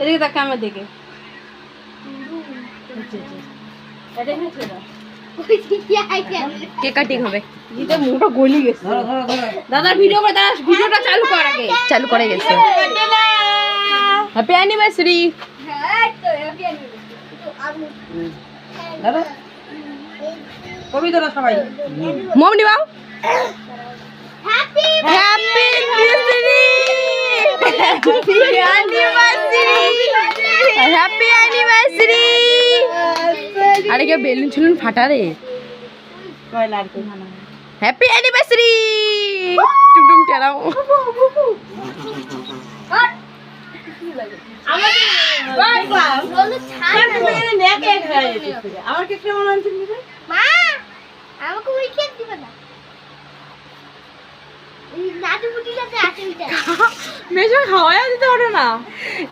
এদিকে তাকে আমার দিকে কেক কাটিং হবে। মুখটা গলি গেছে। দাদা ভিডিও করে, দাদা ভিডিওটা চালু কর আগে। চালু করে গেছে। Happy anniversary. দাদা কবি তোরা সবাই মম নিবাও। Happy anniversary. Happy anniversary. আরে কে বেলুন ছুলুন ফাটা রে। Happy anniversary. টুমটুম টেরাও। আমার কেক কেমন আনছেন মা? আমাকে ওই কেক দিবে না। নাটু পুটিটাতে আছে ওইটা। মেজো খাওয়াই দিতে পারো না।